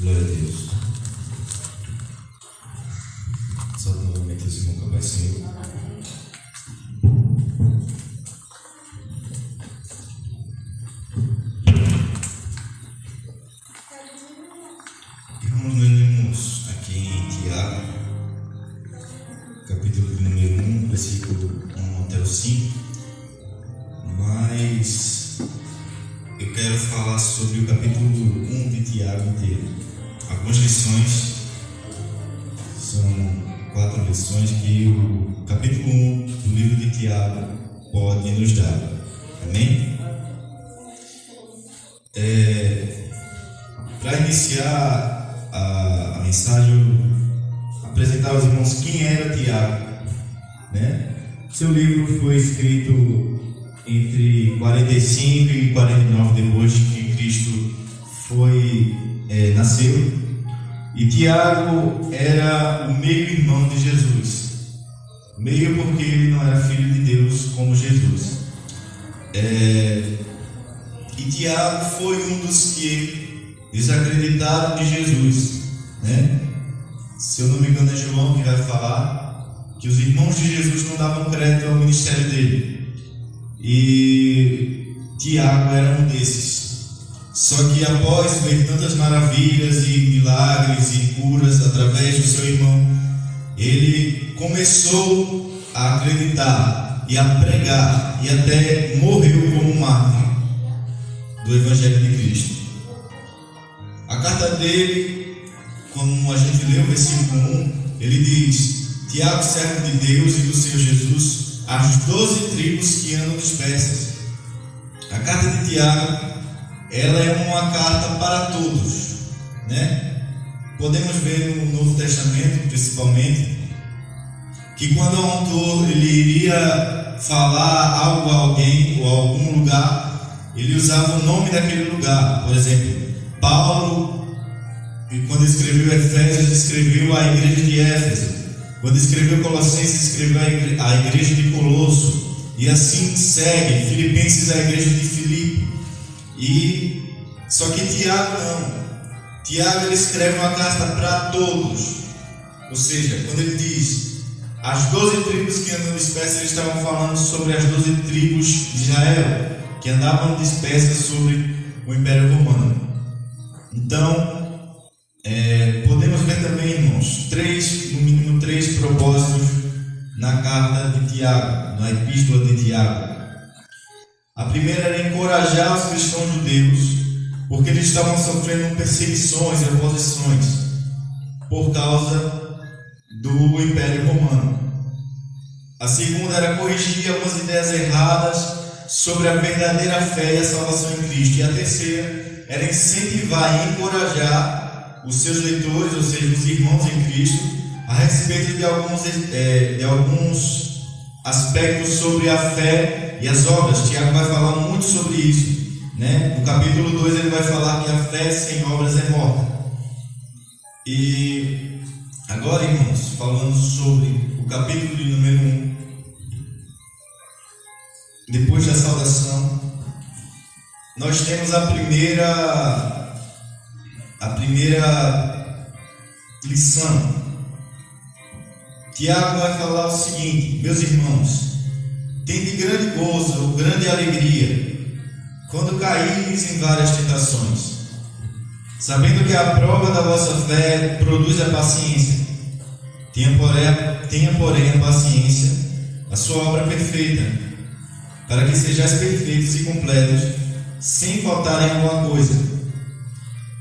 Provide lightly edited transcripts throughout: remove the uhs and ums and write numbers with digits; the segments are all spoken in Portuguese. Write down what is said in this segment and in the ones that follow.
Glória a Deus. Salve novamente esse irmão Pai Senhor. Irmãos, nós lemos aqui em Tiago, capítulo número 1, versículo 1 até o 5, mas eu quero falar sobre o capítulo 1 de Tiago inteiro. Algumas lições, são 4 lições que o capítulo 1 do livro de Tiago pode nos dar. Amém? Para iniciar a mensagem, eu apresentar aos irmãos quem era Tiago, né? Seu livro foi escrito entre 45 e 49 depois que Cristo nasceu. E Tiago era o meio-irmão de Jesus. Meio porque ele não era filho de Deus como Jesus. E Tiago foi um dos que desacreditaram de Jesus, né? Se eu não me engano é João que vai falar que os irmãos de Jesus não davam crédito ao ministério dele. E Tiago era um desses. Só que após ver tantas maravilhas e milagres e curas através do seu irmão, ele começou a acreditar e a pregar e até morreu como mártir do Evangelho de Cristo. A carta dele, como a gente leu o versículo 1, ele diz: Tiago, servo de Deus e do Senhor Jesus, às 12 tribos que andam dispersas. A carta de Tiago, ela é uma carta para todos, né? Podemos ver no Novo Testamento, principalmente, que quando o autor ele iria falar algo a alguém ou a algum lugar, ele usava o nome daquele lugar. Por exemplo, Paulo, quando escreveu Efésios, escreveu a igreja de Éfeso. Quando escreveu Colossenses, escreveu a igreja de Colosso. E assim segue. Filipenses, a igreja de Filipe. Só que Tiago não. Tiago ele escreve uma carta para todos. Ou seja, quando ele diz as 12 tribos que andam dispersas, eles estavam falando sobre as 12 tribos de Israel, que andavam dispersas sobre o Império Romano. Então, podemos ver também, irmãos, no mínimo três propósitos na carta de Tiago, na epístola de Tiago. A primeira era encorajar os cristãos judeus, porque eles estavam sofrendo perseguições e oposições por causa do Império Romano. A segunda era corrigir algumas ideias erradas sobre a verdadeira fé e a salvação em Cristo. E a terceira era incentivar e encorajar os seus leitores, ou seja, os irmãos em Cristo, a respeito de alguns aspectos sobre a fé e as obras. Tiago vai falar muito sobre isso, né? No capítulo 2 ele vai falar que a fé sem obras é morta. E agora, irmãos, falando sobre o capítulo de número 1, depois da saudação, nós temos a primeira lição. Tiago vai falar o seguinte: meus irmãos, tende grande gozo ou grande alegria quando caíres em várias tentações, sabendo que a prova da vossa fé produz a paciência. Tenha, porém, a paciência, a sua obra perfeita, para que sejais perfeitos e completos, sem faltar em alguma coisa.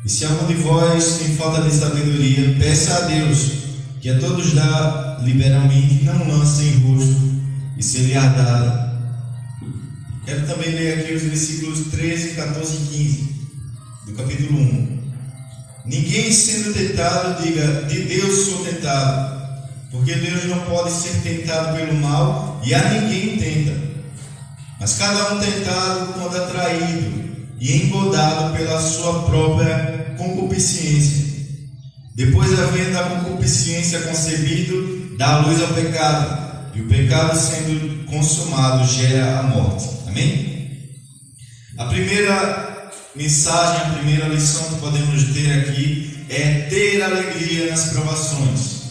E se algum de vós tem falta de sabedoria, peça a Deus, que a todos dá liberalmente, não lance em rosto, e ser-lhe-á dado. Quero também ler aqui os versículos 13, 14 e 15 do capítulo 1. Ninguém sendo tentado diga: de Deus sou tentado, porque Deus não pode ser tentado pelo mal, e a ninguém tenta. Mas cada um tentado quando atraído e engodado pela sua própria concupiscência. Depois, havendo a concupiscência concebido, dá luz ao pecado, e o pecado, sendo consumado, gera a morte. Amém? A primeira mensagem, a primeira lição que podemos ter aqui é ter alegria nas provações.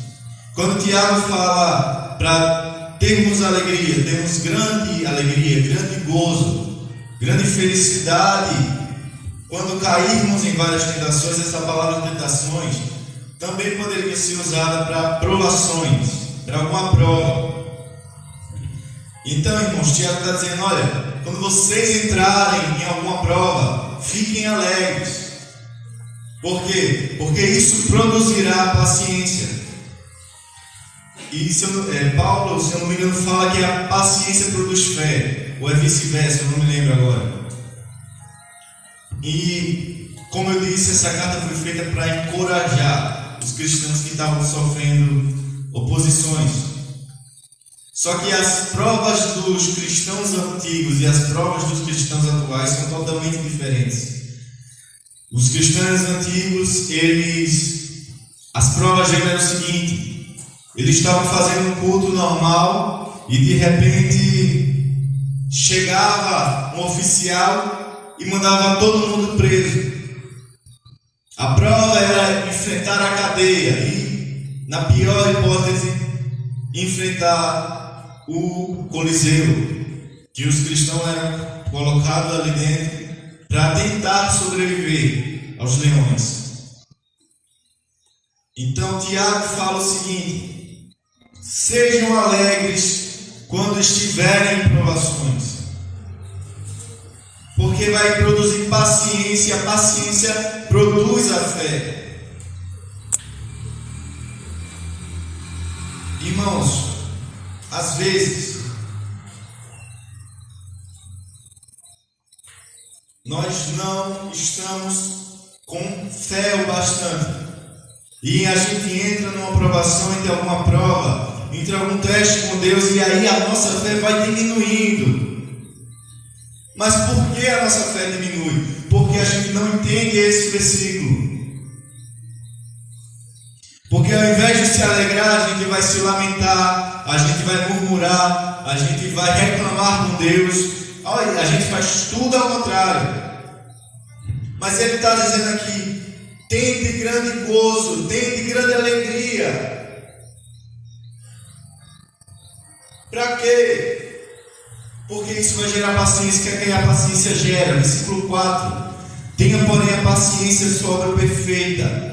Quando Tiago fala para termos alegria, termos grande alegria, grande gozo, grande felicidade, quando cairmos em várias tentações, essa palavra tentações também poderia ser usada para provações, para alguma prova. Então, irmãos, Tiago está dizendo, olha, quando vocês entrarem em alguma prova, fiquem alegres. Por quê? Porque isso produzirá paciência. E Paulo, se eu não me engano, fala que a paciência produz fé, ou é vice-versa, eu não me lembro agora. E, como eu disse, essa carta foi feita para encorajar os cristãos que estavam sofrendo oposições. Só que as provas dos cristãos antigos e as provas dos cristãos atuais são totalmente diferentes. Os cristãos antigos, as provas eram o seguinte: eles estavam fazendo um culto normal e de repente chegava um oficial e mandava todo mundo preso. A prova era enfrentar a cadeia e, na pior hipótese, enfrentar o Coliseu, que os cristãos eram colocados ali dentro para tentar sobreviver aos leões. Então Tiago fala o seguinte: sejam alegres quando estiverem em provações, porque vai produzir paciência, a paciência produz a fé. Irmãos, às vezes nós não estamos com fé o bastante e a gente entra numa provação, entra alguma prova, entra algum teste com Deus e aí a nossa fé vai diminuindo. Mas por que a nossa fé diminui? Porque a gente não entende esse versículo. Porque ao invés de se alegrar, a gente vai se lamentar, a gente vai murmurar, a gente vai reclamar com Deus, a gente faz tudo ao contrário. Mas ele está dizendo aqui: tente grande gozo, tente grande alegria. Para quê? Porque isso vai gerar paciência, que é que a paciência gera. Versículo 4: tenha, porém, a paciência sua obra perfeita.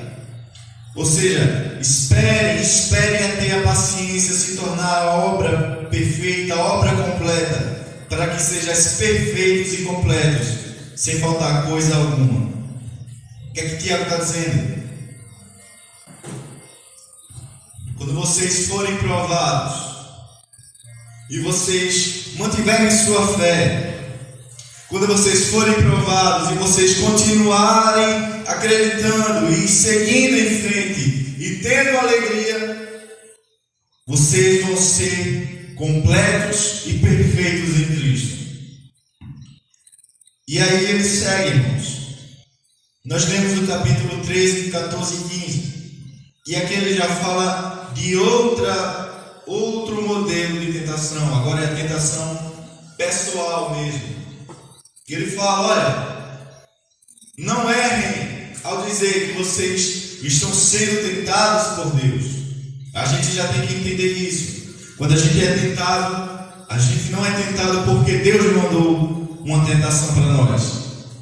Ou seja, esperem até a paciência se tornar a obra perfeita, a obra completa, para que sejais perfeitos e completos, sem faltar coisa alguma. O que é que Tiago está dizendo? Quando vocês forem provados e vocês mantiverem sua fé, quando vocês forem provados e vocês continuarem acreditando e seguindo em frente e tendo alegria, vocês vão ser completos e perfeitos em Cristo. E aí ele segue, irmãos. Nós lemos o capítulo 13, 14 e 15. E aqui ele já fala de outro modelo de tentação. Agora é a tentação pessoal mesmo. Ele fala: olha, não errem ao dizer que vocês estão sendo tentados por Deus. A gente já tem que entender isso. Quando a gente é tentado, a gente não é tentado porque Deus mandou uma tentação para nós.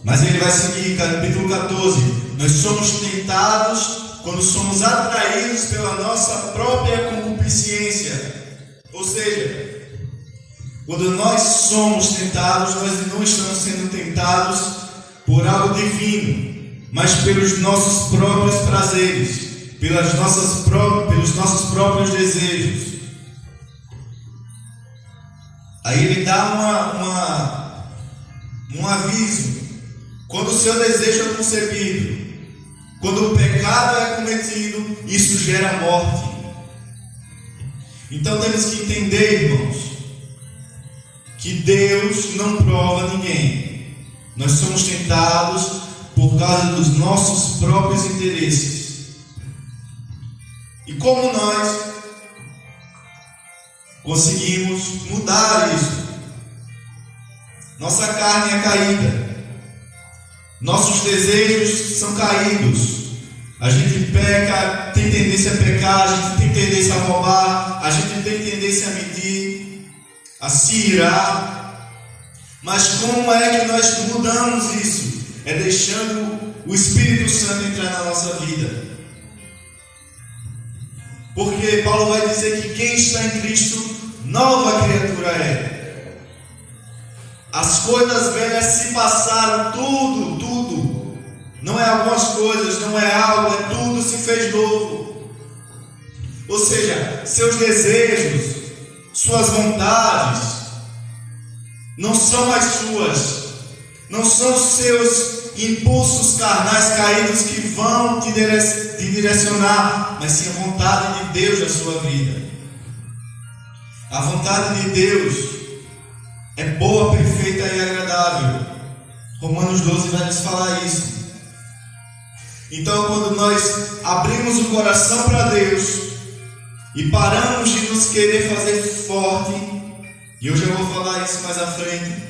Mas ele vai seguir, capítulo 14. Nós somos tentados quando somos atraídos pela nossa própria concupiscência. Ou seja, quando nós somos tentados, nós não estamos sendo tentados por algo divino, mas pelos nossos próprios prazeres, pelos nossos próprios desejos. Aí ele dá um aviso: quando o seu desejo é concebido, quando o pecado é cometido, isso gera morte. Então temos que entender, irmãos, que Deus não prova ninguém. Nós somos tentados por causa dos nossos próprios interesses. E como nós conseguimos mudar isso? Nossa carne é caída, nossos desejos são caídos, A gente peca, tem tendência a pecar, a gente tem tendência a roubar, a gente tem tendência a mentir, a se irar. Mas como é que nós mudamos isso? É deixando o Espírito Santo entrar na nossa vida. Porque Paulo vai dizer que quem está em Cristo, nova criatura é. As coisas velhas se passaram, tudo. Não é algumas coisas, não é algo, é tudo se fez novo. Ou seja, seus desejos, suas vontades, não são mais suas. Não são seus impulsos carnais caídos que vão te direcionar, mas sim a vontade de Deus na sua vida. A vontade de Deus é boa, perfeita e agradável. Romanos 12 vai nos falar isso. Então, quando nós abrimos o coração para Deus e paramos de nos querer fazer forte, e eu já vou falar isso mais à frente,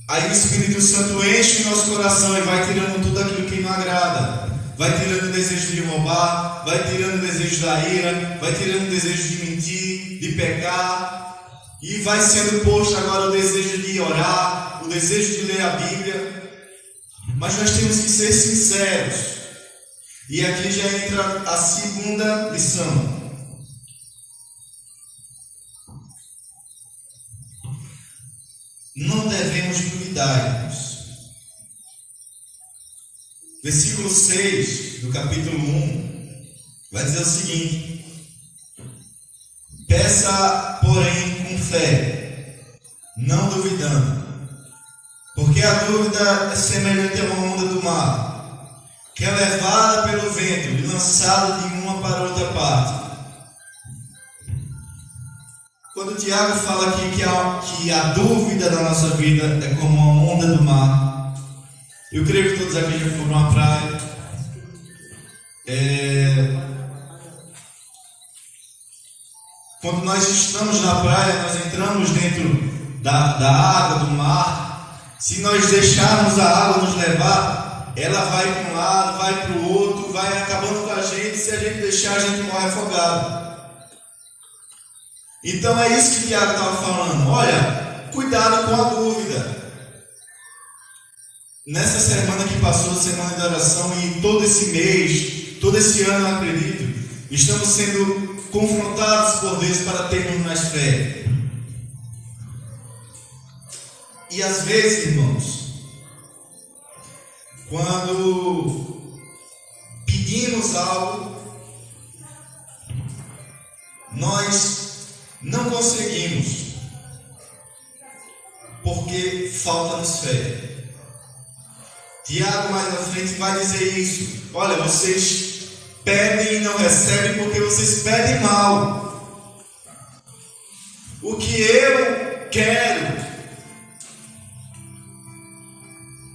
aí o Espírito Santo enche o nosso coração e vai tirando tudo aquilo que não agrada. Vai tirando o desejo de roubar, vai tirando o desejo da ira, vai tirando o desejo de mentir, de pecar, e vai sendo posto agora o desejo de orar, o desejo de ler a Bíblia. Mas nós temos que ser sinceros. E aqui já entra a segunda lição. Não devemos duvidar-nos. Versículo 6 do capítulo 1 vai dizer o seguinte: peça, porém, com fé, não duvidando, porque a dúvida é semelhante a uma onda do mar, que é levada pelo vento e lançada de uma para outra parte. Quando o Tiago fala aqui que a dúvida da nossa vida é como uma onda do mar, eu creio que todos aqui já foram à praia. Quando nós estamos na praia, nós entramos dentro da água, do mar. Se nós deixarmos a água nos levar, ela vai para um lado, vai para o outro, vai acabando com a gente. Se a gente deixar, a gente morre afogado. Então é isso que o Tiago estava falando. Olha, cuidado com a dúvida. Nessa semana que passou, semana de oração, e todo esse mês, todo esse ano, eu acredito, estamos sendo confrontados por Deus para termos mais fé. E às vezes, irmãos, quando pedimos algo, nós não conseguimos, porque falta-nos fé. Tiago mais na frente vai dizer isso. Olha, vocês pedem e não recebem porque vocês pedem mal. O que eu quero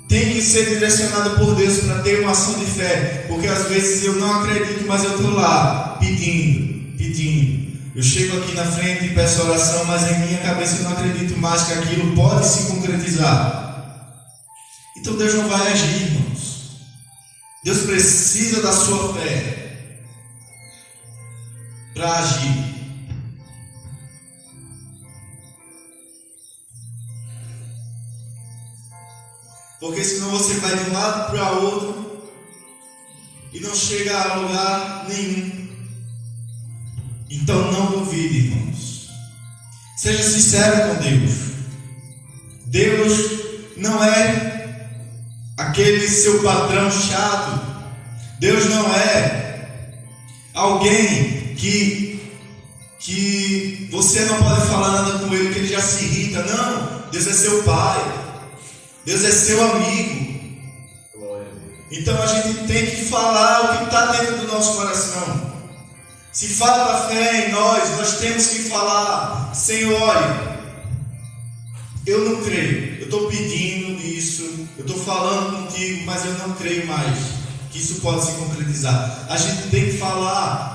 tem que ser direcionado por Deus para ter uma ação de fé. Porque às vezes eu não acredito, mas eu estou lá pedindo. Eu chego aqui na frente e peço oração, mas em minha cabeça eu não acredito mais que aquilo pode se concretizar. Então Deus não vai agir, irmãos. Deus precisa da sua fé para agir. Porque senão você vai de um lado para outro e não chega a lugar nenhum. Então não duvide, irmãos. Seja sincero com Deus. Deus não é aquele seu patrão chato. Deus não é alguém que você não pode falar nada com ele, que ele já se irrita. Não, Deus é seu pai. Deus é seu amigo. Então a gente tem que falar o que está dentro do nosso coração. Se falta fé em nós temos que falar: Senhor, olha, eu não creio, eu estou pedindo isso, eu estou falando contigo, mas eu não creio mais que isso pode se concretizar. A gente tem que falar.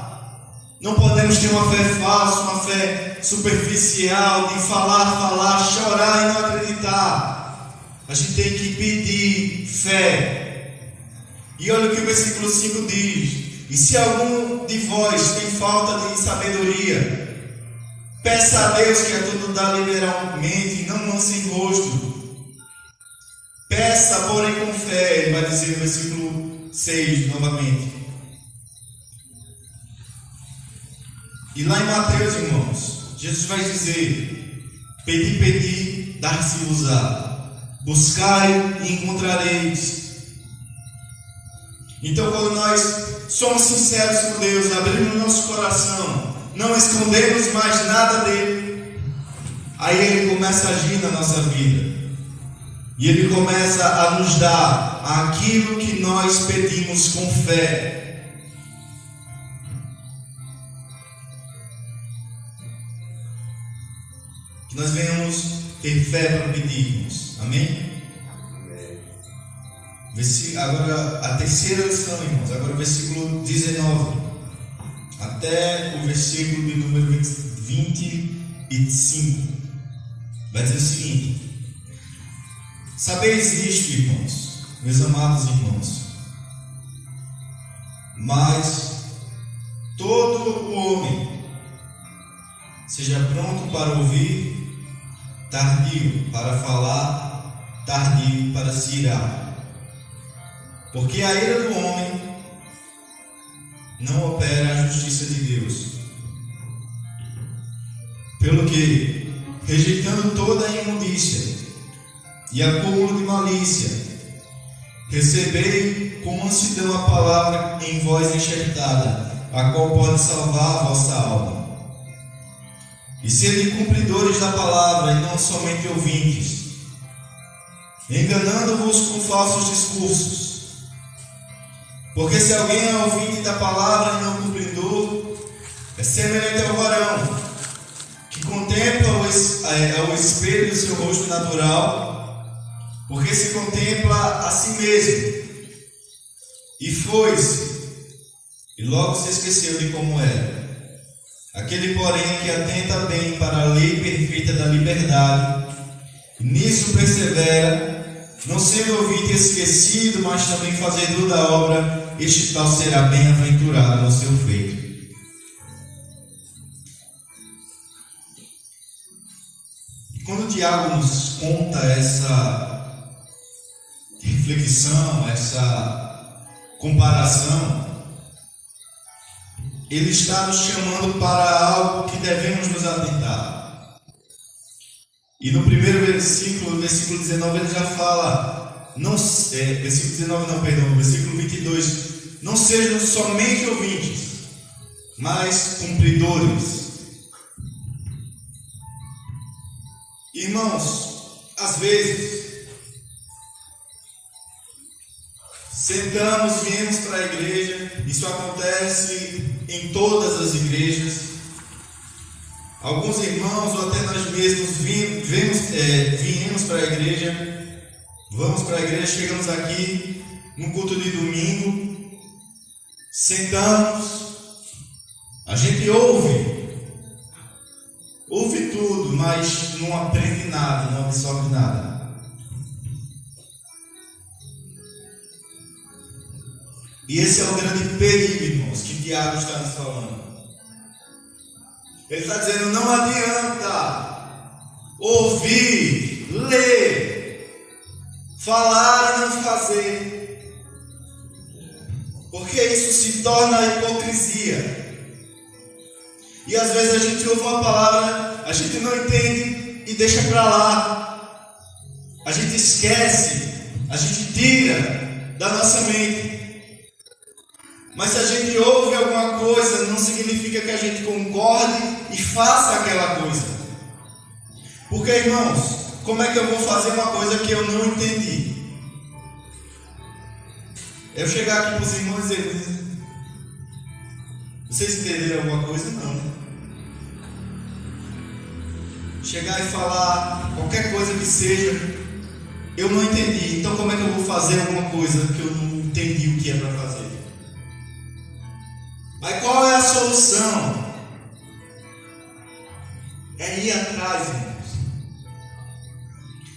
Não podemos ter uma fé falsa, uma fé superficial, de falar, chorar e não acreditar. A gente tem que pedir fé. E olha o que o versículo 5 diz: e se algum de vós tem falta de sabedoria, peça a Deus que a tudo dá liberalmente, e não lance em rosto. Peça, porém, com fé. Ele vai dizer no versículo 6 novamente. E lá em Mateus, irmãos, Jesus vai dizer: pedi, pedi, dar-se-vos-á. Buscai e encontrareis. Então, quando nós somos sinceros com Deus, abrimos nosso coração, não escondemos mais nada dele, aí Ele começa a agir na nossa vida. E Ele começa a nos dar aquilo que nós pedimos com fé. Que nós venhamos ter fé para pedirmos. Amém? Agora a terceira lição, irmãos. Agora o versículo 19 até o versículo de número 25 vai dizer o seguinte: sabeis isto, irmãos, meus amados irmãos, mas todo o homem seja pronto para ouvir, tardio para falar, tardio para se irar. Porque a ira do homem não opera a justiça de Deus. Pelo que, rejeitando toda a imundícia e acúmulo de malícia, recebei com mansidão a palavra em vós enxertada, a qual pode salvar a vossa alma. E sede cumpridores da palavra, e não somente ouvintes, enganando-vos com falsos discursos. Porque se alguém é ouvinte da palavra e não cumpridor, é semelhante ao varão que contempla o espelho do seu rosto natural, porque se contempla a si mesmo, e foi-se, e logo se esqueceu de como era. Aquele, porém, que atenta bem para a lei perfeita da liberdade, e nisso persevera, não sendo ouvinte esquecido, mas também fazedor da obra, este tal será bem-aventurado no seu feito. E quando o Tiago nos conta essa reflexão, essa comparação, ele está nos chamando para algo que devemos nos atentar. E no primeiro versículo 19, ele já fala, versículo 22, não sejam somente ouvintes, mas cumpridores. Irmãos, às vezes, sentamos, viemos para a igreja, isso acontece em todas as igrejas. Alguns irmãos, ou até nós mesmos, viemos para a igreja, vamos para a igreja, chegamos aqui no culto de domingo, sentamos, a gente ouve tudo, mas não aprende nada, não absorve nada. E esse é o grande perigo, irmãos, que Tiago está nos falando. Ele está dizendo, não adianta ouvir, ler, falar e não fazer, porque isso se torna hipocrisia. E às vezes a gente ouve uma palavra, a gente não entende e deixa para lá, a gente esquece, a gente tira da nossa mente. Mas se a gente ouve alguma coisa, não significa que a gente concorde e faça aquela coisa. Porque, irmãos, como é que eu vou fazer uma coisa que eu não entendi? Eu chegar aqui para os irmãos e dizer, vocês entenderam alguma coisa? Não. Chegar e falar qualquer coisa que seja, eu não entendi. Então como é que eu vou fazer alguma coisa que eu não entendi o que é para fazer? Mas qual é a solução? É ir atrás, irmãos.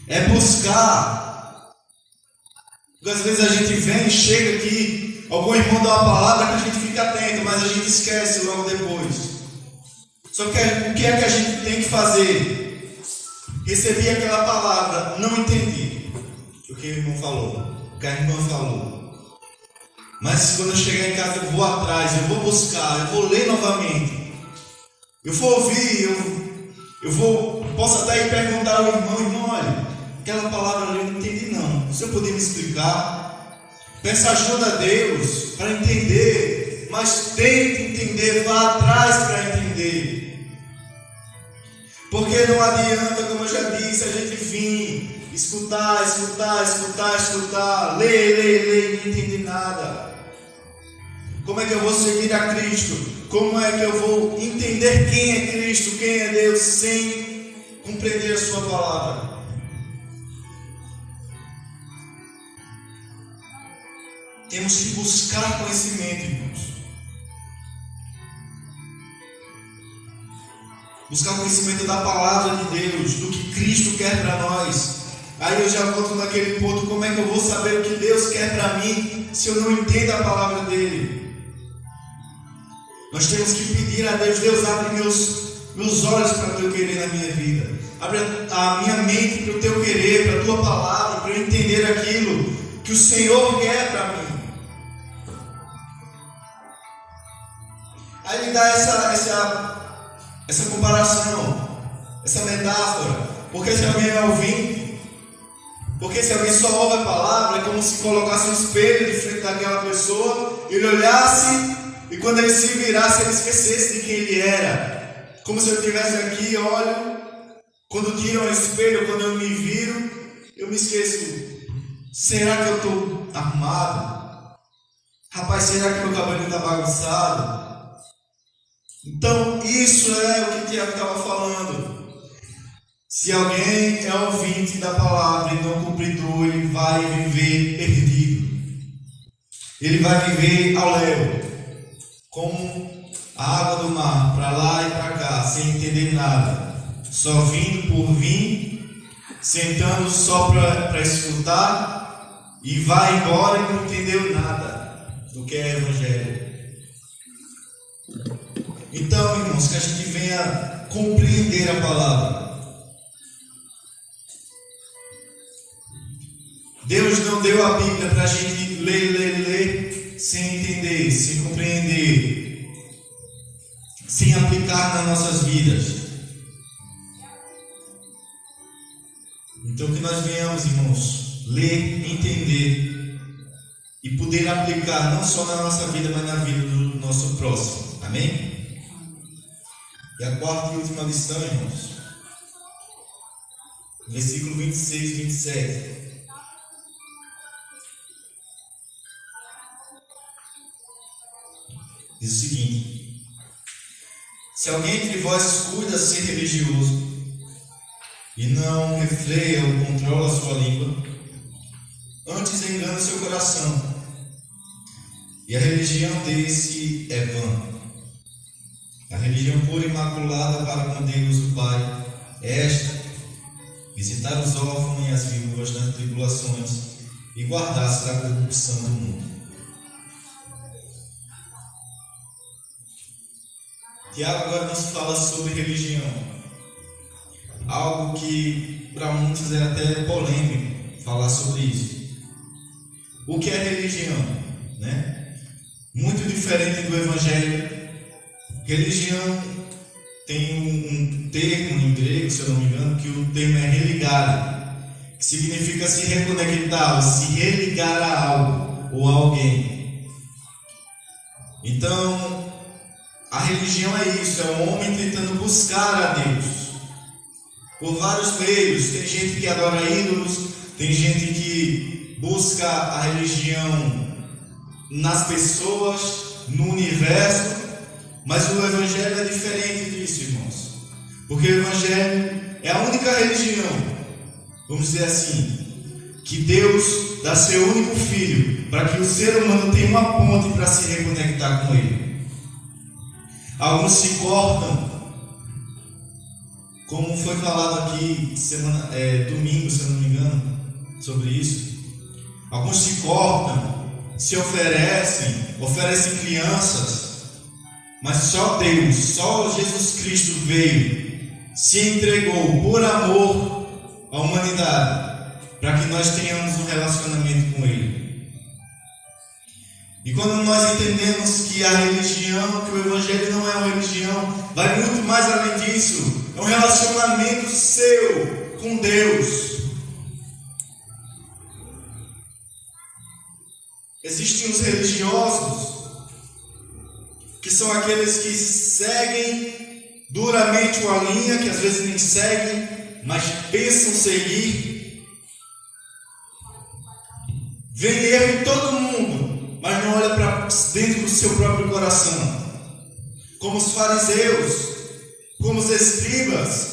É buscar. Porque às vezes a gente vem e chega aqui, algum irmão dá uma palavra que a gente fica atento, mas a gente esquece logo depois. Só que o que é que a gente tem que fazer? Recebi aquela palavra, não entendi o que o irmão falou, o que a irmã falou. Mas quando eu chegar em casa eu vou atrás, eu vou buscar, eu vou ler novamente. Eu vou ouvir, posso até ir perguntar ao irmão, olha, aquela palavra ali eu não entendi não. O senhor poderia me explicar? Peça ajuda a Deus para entender, mas tente entender, vá atrás para entender. Porque não adianta, como eu já disse, a gente vir, escutar, ler, não entender nada. Como é que eu vou seguir a Cristo? Como é que eu vou entender quem é Cristo, quem é Deus, sem compreender a sua palavra? Temos que buscar conhecimento, irmãos. Buscar conhecimento da palavra de Deus, do que Cristo quer para nós. Aí eu já volto naquele ponto, como é que eu vou saber o que Deus quer para mim, se eu não entendo a palavra dEle? Nós temos que pedir a Deus, Deus abre meus olhos para o teu querer na minha vida. Abre a minha mente para o teu querer, para a tua palavra, para eu entender aquilo que o Senhor quer para mim. Aí ele dá essa comparação, essa metáfora. Porque se alguém é ouvinte, porque se alguém só ouve a palavra, é como se colocasse um espelho de frente daquela pessoa, ele olhasse e quando ele se virasse, ele esquecesse de quem ele era. Como se eu estivesse aqui, olho, quando tiram o espelho, quando eu me viro, eu me esqueço. Será que eu estou arrumado? Rapaz, será que meu cabelo está bagunçado? Então, isso é o que Tiago estava falando. Se alguém é ouvinte da palavra e não cumpridor, ele vai viver perdido. Ele vai viver ao léu, como a água do mar, para lá e para cá, sem entender nada. Só vindo por vir, sentando só para escutar, e vai embora e não entendeu nada do que é evangelho. Então, irmãos, que a gente venha compreender a palavra. Deus não deu a Bíblia para a gente ler, sem entender, sem compreender, sem aplicar nas nossas vidas. Então, que nós venhamos, irmãos, ler, entender e poder aplicar não só na nossa vida, mas na vida do nosso próximo. Amém? E a quarta e última lição, irmãos, versículo 26 e 27. Diz o seguinte: se alguém entre vós cuida ser religioso e não refreia ou controla a sua língua, antes engana seu coração, e a religião desse é vã. A religião pura e imaculada para com Deus o Pai é esta: visitar os órfãos e as viúvas nas tribulações e guardar-se da corrupção do mundo. Tiago agora nos fala sobre religião, algo que para muitos é até polêmico falar sobre isso. O que é religião? Muito diferente do Evangelho. Religião tem um termo em grego, se eu não me engano, que o termo é religare, que significa se reconectar, ou se religar a algo ou a alguém. Então, a religião é isso, é um homem tentando buscar a Deus por vários meios. Tem gente que adora ídolos, tem gente que busca a religião nas pessoas, no universo, mas o Evangelho é diferente disso, irmãos, porque o Evangelho é a única religião, vamos dizer assim, que Deus dá seu único Filho para que o ser humano tenha uma ponte para se reconectar com Ele. Alguns se cortam, como foi falado aqui domingo, se eu não me engano, sobre isso. Alguns se cortam, se oferecem crianças, mas só Deus, só Jesus Cristo veio, se entregou por amor à humanidade, para que nós tenhamos um relacionamento com Ele. E quando nós entendemos que a religião, que o Evangelho não é uma religião, vai muito mais além disso, é um relacionamento seu com Deus. Existem os religiosos, que são aqueles que seguem duramente uma linha, que às vezes nem seguem, mas pensam seguir. Vê erro em todo mundo, mas não olha para dentro do seu próprio coração. Como os fariseus, como os escribas,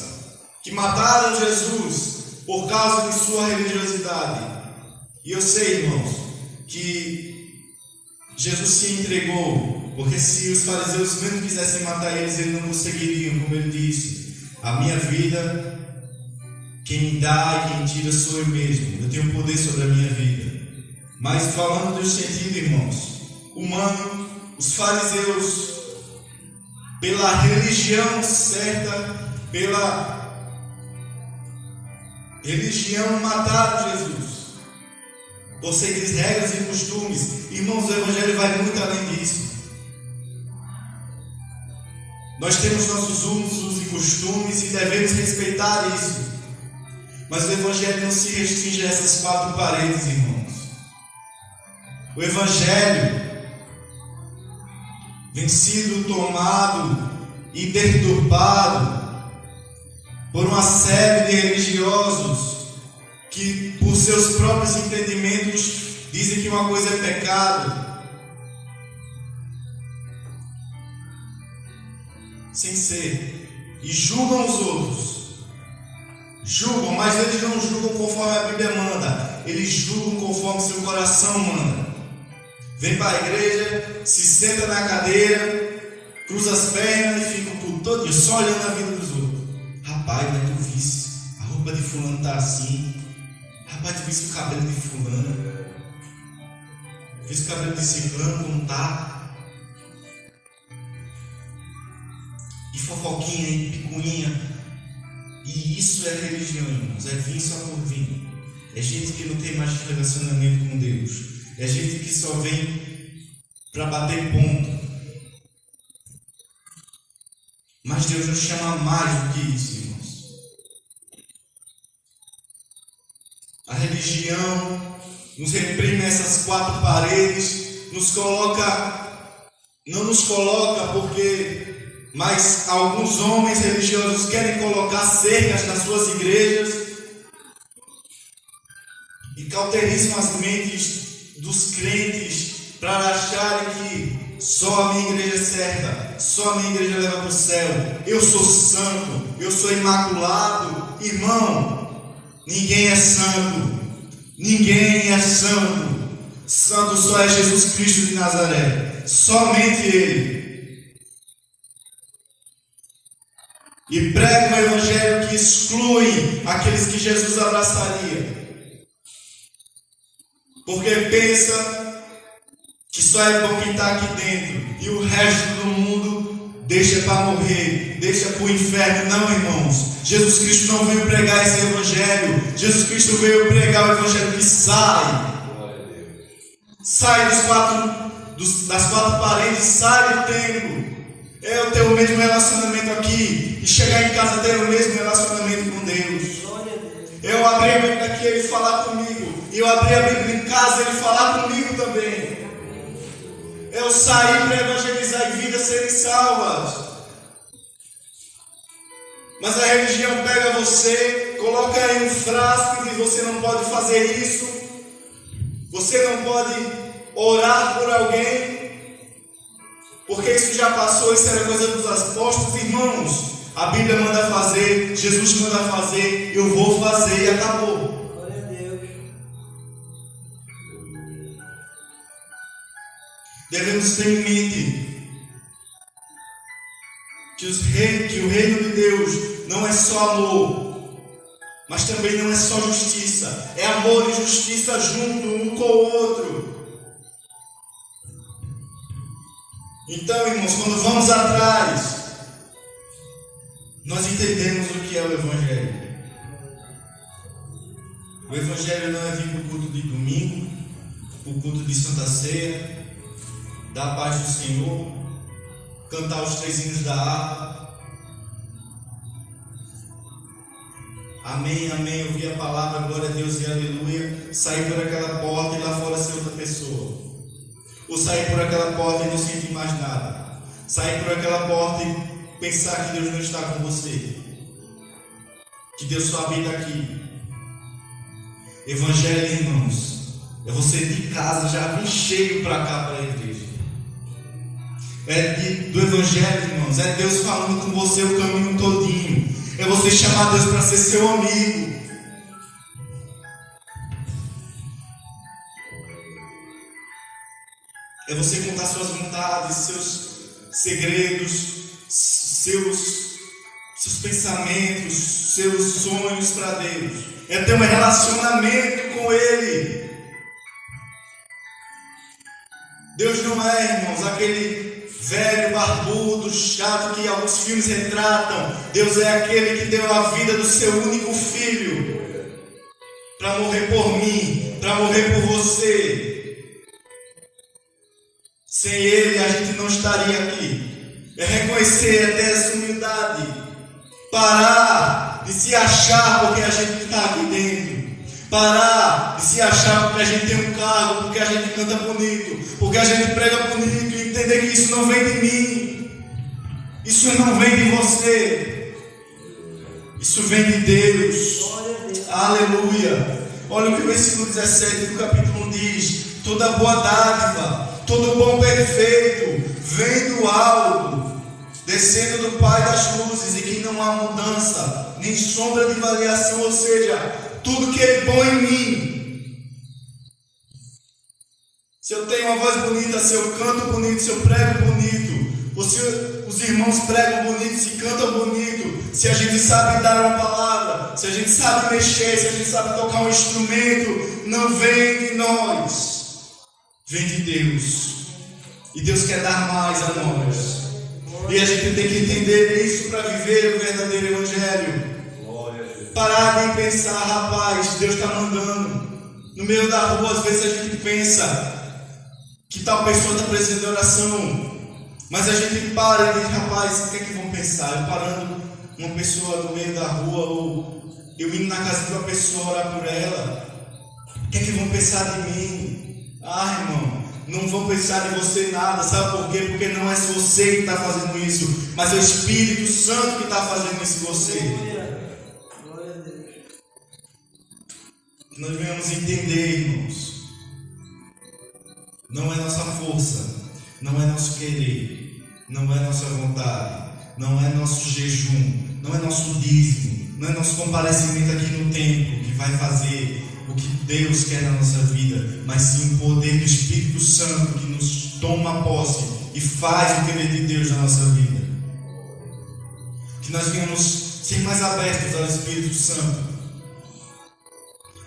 que mataram Jesus por causa de sua religiosidade. E eu sei, irmãos, que Jesus se entregou, porque se os fariseus mesmo quisessem matar eles não conseguiriam, como ele disse: a minha vida, quem me dá e quem tira sou eu mesmo, eu tenho poder sobre a minha vida. Mas falando do sentido, irmãos, humano, os fariseus, pela religião certa, pela religião, mataram Jesus. Por seguir regras e costumes. Irmãos, o Evangelho vai muito além disso. Nós temos nossos usos e costumes e devemos respeitar isso. Mas o Evangelho não se restringe a essas 4 paredes, irmãos. O Evangelho vem sido tomado e deturpado por uma série de religiosos que, por seus próprios entendimentos, dizem que uma coisa é pecado, sem ser, e julgam os outros. Julgam, mas eles não julgam conforme a Bíblia manda, eles julgam conforme seu coração manda. Vem para a igreja, se senta na cadeira, cruza as pernas e fica o culto todo só olhando a vida dos outros. Rapaz, mas tu visse, a roupa de fulano está assim. Rapaz, tu visse o cabelo de fulano. Visse o cabelo de ciclano como tá. E fofoquinha e picuinha. E isso é religião, irmãos. É vinho só por vinho. É gente que não tem mais relacionamento com Deus. É gente que só vem para bater ponto. Mas Deus nos chama mais do que isso, irmãos. A religião nos reprime nessas 4 paredes, não nos coloca porque, mas alguns homens religiosos querem colocar cercas nas suas igrejas e cauterizam as mentes dos crentes para acharem que só a minha igreja é certa, só a minha igreja leva para o céu, eu sou santo, eu sou imaculado. Irmão, ninguém é santo, ninguém é santo. Santo só é Jesus Cristo de Nazaré, somente Ele. E prega um evangelho que exclui aqueles que Jesus abraçaria, porque pensa que só é bom quem está aqui dentro e o resto do mundo deixa para morrer, deixa para o inferno. Não, irmãos, Jesus Cristo não veio pregar esse evangelho. Jesus Cristo veio pregar o evangelho que sai das 4 paredes, sai do templo. Eu ter o mesmo relacionamento aqui e chegar em casa ter o mesmo relacionamento com Deus. Eu abrir a Bíblia aqui e Ele falar comigo. E eu abrir a Bíblia em casa e Ele falar comigo também. Eu sair para evangelizar e vidas serem salvas. Mas a religião pega você, coloca em um frasco e diz: você não pode fazer isso. Você não pode orar por alguém, porque isso já passou, isso era coisa dos apóstolos. Irmãos, a Bíblia manda fazer, Jesus manda fazer, eu vou fazer e acabou. Glória a Deus. Devemos ter em mente que o reino de Deus não é só amor, Mas também não é só justiça, é amor e justiça junto, um com o outro. Então, irmãos, quando vamos atrás, nós entendemos o que é o Evangelho. O Evangelho não é vir para o culto de domingo, para o culto de Santa Ceia, dar a paz do Senhor, cantar os 3 hinos da harpa. Amém, amém, ouvir a palavra, glória a Deus e aleluia, sair por aquela porta e lá fora ser outra pessoa. Ou sair por aquela porta e não sentir mais nada. Sair por aquela porta e pensar que Deus não está com você. Que Deus só habita aqui. Evangelho, irmãos, é você de casa já vir cheio para cá, para a igreja. Do Evangelho, irmãos, é Deus falando com você o caminho todinho. É você chamar Deus para ser seu amigo. É você contar suas vontades, seus segredos, seus pensamentos, seus sonhos para Deus. É ter um relacionamento com Ele. Deus não é, irmãos, aquele velho, barbudo, chato que alguns filmes retratam. Deus é aquele que deu a vida do seu único filho para morrer por mim, para morrer por você. Sem Ele a gente não estaria aqui. É reconhecer, é ter essa humildade. Parar de se achar porque a gente está aqui dentro. Parar de se achar porque a gente tem um cargo, porque a gente canta bonito, porque a gente prega bonito, e entender que isso não vem de mim, isso não vem de você, isso vem de Deus. Aleluia. Olha o que o versículo 17 do capítulo 1 diz: toda boa dádiva, todo bom perfeito vem do alto, descendo do Pai das luzes, e que não há mudança, nem sombra de variação, ou seja, tudo que Ele põe em mim. Se eu tenho uma voz bonita, se eu canto bonito, se eu prego bonito, ou se os irmãos pregam bonito, se cantam bonito, se a gente sabe dar uma palavra, se a gente sabe mexer, se a gente sabe tocar um instrumento, não vem de nós, vem de Deus. E Deus quer dar mais a nós. E a gente tem que entender isso para viver o verdadeiro Evangelho. Parar de pensar, rapaz, Deus está mandando. No meio da rua, às vezes a gente pensa que tal pessoa está precisando de oração, mas a gente para e diz, rapaz, o que é que vão pensar? Eu parando uma pessoa no meio da rua, ou eu indo na casa de uma pessoa orar por ela, o que é que vão pensar de mim? Ah, irmão, não vão pensar de você nada, sabe por quê? Porque não é você que está fazendo isso, mas é o Espírito Santo que está fazendo isso em você. Nós venhamos entender, irmãos, não é nossa força, não é nosso querer, não é nossa vontade, não é nosso jejum, não é nosso dízimo, não é nosso comparecimento aqui no templo que vai fazer o que Deus quer na nossa vida, mas sim o poder do Espírito Santo que nos toma posse e faz o querer de Deus na nossa vida. Que nós venhamos ser mais abertos ao Espírito Santo.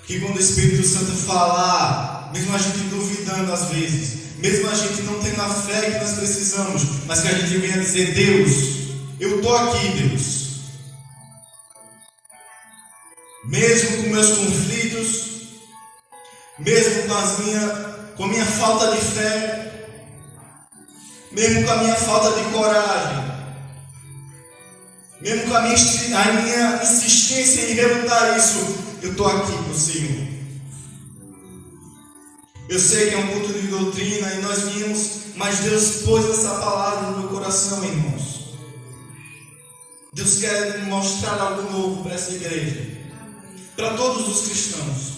Que quando o Espírito Santo falar, mesmo a gente duvidando às vezes, mesmo a gente não tendo a fé que nós precisamos, mas que a gente venha dizer, Deus, eu estou aqui, Deus. Mesmo com meus conflitos, mesmo com a minha falta de fé, mesmo com a minha falta de coragem, mesmo com a minha insistência em relutar isso, eu estou aqui para o Senhor. Eu sei que é um culto de doutrina e nós vimos, mas Deus pôs essa palavra no meu coração, irmãos. Deus quer mostrar algo novo para essa igreja, para todos os cristãos.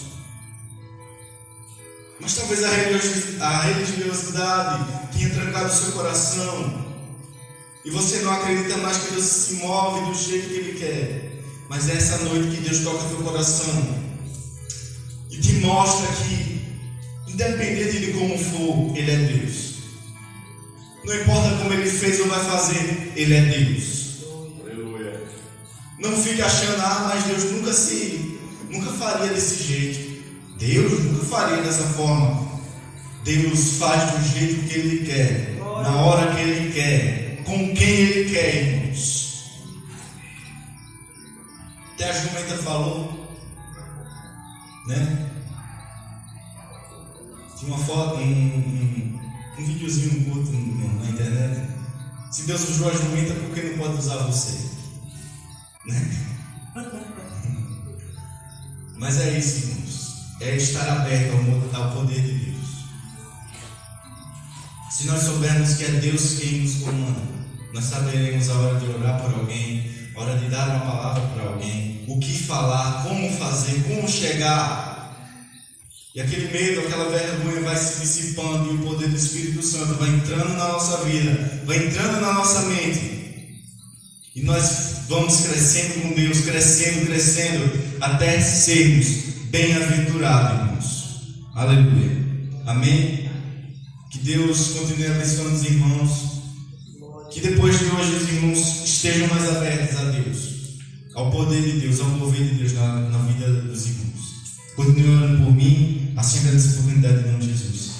Mas talvez a religiosidade tenha trancado o seu coração e você não acredita mais que Deus se move do jeito que Ele quer. Mas é essa noite que Deus toca teu coração e te mostra que, independente de como for, Ele é Deus. Não importa como Ele fez ou vai fazer, Ele é Deus. Não fique achando, mas Deus nunca se nunca faria desse jeito. Deus nunca faria dessa forma. Deus faz do jeito que Ele quer, na hora que Ele quer, com quem Ele quer, irmãos. Até a jumenta falou, né? Tinha uma foto, um videozinho curto na internet. Se Deus usou a jumenta, por que não pode usar você? Né? Mas é isso, irmãos. É estar aberto ao poder de Deus. Se nós soubermos que é Deus quem nos comanda, nós saberemos a hora de orar por alguém, a hora de dar uma palavra para alguém, o que falar, como fazer, como chegar. E aquele medo, aquela vergonha vai se dissipando e o poder do Espírito Santo vai entrando na nossa vida, vai entrando na nossa mente. E nós vamos crescendo com Deus, crescendo, até sermos bem-aventurados, irmãos. Aleluia. Amém? Que Deus continue abençoando os irmãos. Que depois de hoje os irmãos estejam mais abertos a Deus, ao poder de Deus, ao mover de Deus na vida dos irmãos. Continue orando por mim, assim agradeço a oportunidade em nome de Jesus.